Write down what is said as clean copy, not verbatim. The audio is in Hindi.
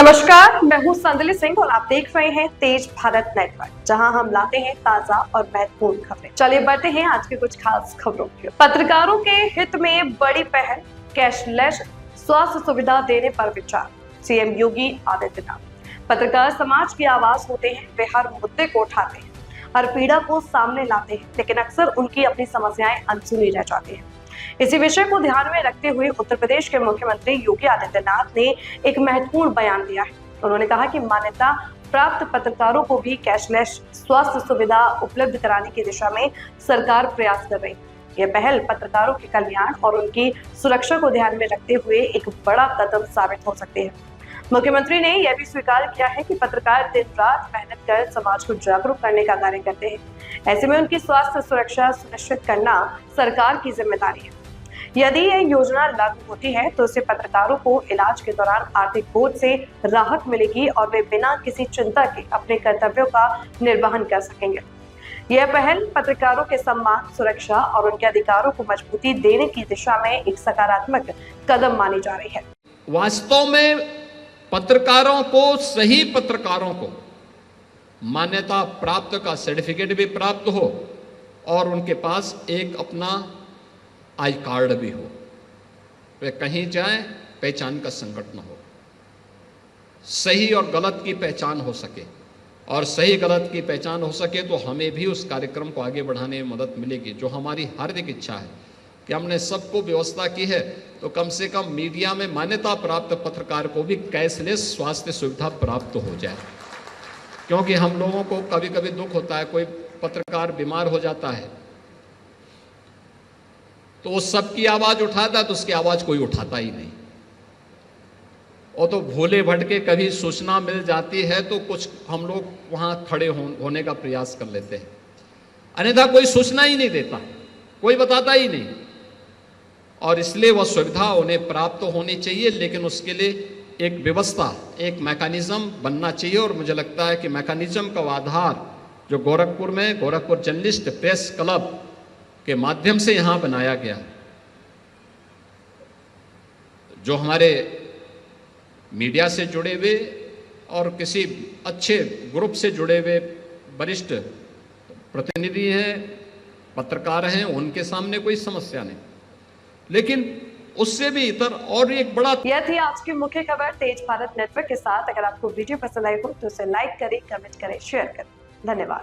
नमस्कार, मैं हूं संदली सिंह और आप देख रहे हैं तेज भारत नेटवर्क, जहां हम लाते हैं ताजा और महत्वपूर्ण खबरें। चलिए बढ़ते हैं आज के कुछ खास खबरों की। पत्रकारों के हित में बड़ी पहल, कैशलेस स्वास्थ्य सुविधा देने पर विचार, सीएम योगी आदित्यनाथ। पत्रकार समाज की आवाज होते हैं, वे हर मुद्दे को उठाते हैं, हर पीड़ा को सामने लाते हैं, लेकिन अक्सर उनकी अपनी समस्याएं अनसुनी रह जाती हैं। इसी विषय को ध्यान में रखते हुए उत्तर प्रदेश के मुख्यमंत्री योगी आदित्यनाथ ने एक महत्वपूर्ण बयान दिया है। उन्होंने कहा कि मान्यता प्राप्त पत्रकारों को भी कैशलेस स्वास्थ्य सुविधा उपलब्ध कराने की दिशा में सरकार प्रयास कर रही है। यह पहल पत्रकारों के कल्याण और उनकी सुरक्षा को ध्यान में रखते हुए एक बड़ा कदम साबित हो सकती है। मुख्यमंत्री ने यह भी स्वीकार किया है कि पत्रकार दिन रात मेहनत कर समाज को जागरूक करने का कार्य करते हैं। ऐसे में उनकी स्वास्थ्य सुरक्षा सुनिश्चित करना सरकार की जिम्मेदारी है। यदि यह योजना लागू होती है तो इससे पत्रकारों को इलाज के दौरान आर्थिक बोझ से राहत मिलेगी और वे बिना किसी चिंता के अपने कर्तव्यों का निर्वहन कर सकेंगे। यह पहल पत्रकारों के सम्मान, सुरक्षा और उनके अधिकारों को मजबूती देने की दिशा में एक सकारात्मक कदम मानी जा रही है। वास्तव में पत्रकारों को, सही पत्रकारों को मान्यता प्राप्त का सर्टिफिकेट भी प्राप्त हो और उनके पास एक अपना आई कार्ड भी हो, वे कहीं जाएं पहचान का संकट न हो, सही और गलत की पहचान हो सके, और सही गलत की पहचान हो सके तो हमें भी उस कार्यक्रम को आगे बढ़ाने में मदद मिलेगी। जो हमारी हार्दिक इच्छा है कि हमने सबको व्यवस्था की है तो कम से कम मीडिया में मान्यता प्राप्त पत्रकार को भी कैशलेस स्वास्थ्य सुविधा प्राप्त हो जाए, क्योंकि हम लोगों को कभी कभी दुख होता है, कोई पत्रकार बीमार हो जाता है तो वो सबकी आवाज उठाता है तो उसकी आवाज कोई उठाता ही नहीं, और तो भोले भटके कभी सूचना मिल जाती है तो कुछ हम लोग वहां खड़े होने का प्रयास कर लेते हैं, अन्यथा कोई सूचना ही नहीं देता, कोई बताता ही नहीं। और इसलिए वह सुविधा उन्हें प्राप्त होनी चाहिए, लेकिन उसके लिए एक व्यवस्था, एक मैकेनिज्म बनना चाहिए। और मुझे लगता है कि मैकेनिज्म का आधार जो गोरखपुर में गोरखपुर जर्नलिस्ट प्रेस क्लब के माध्यम से यहाँ बनाया गया, जो हमारे मीडिया से जुड़े हुए और किसी अच्छे ग्रुप से जुड़े हुए वरिष्ठ प्रतिनिधि हैं, पत्रकार हैं, उनके सामने कोई समस्या नहीं, लेकिन उससे भी इतर और एक बड़ा। यह थी आज की मुख्य खबर तेज भारत नेटवर्क के साथ। अगर आपको वीडियो पसंद आई हो तो उसे लाइक करें, कमेंट करें, शेयर करें। धन्यवाद।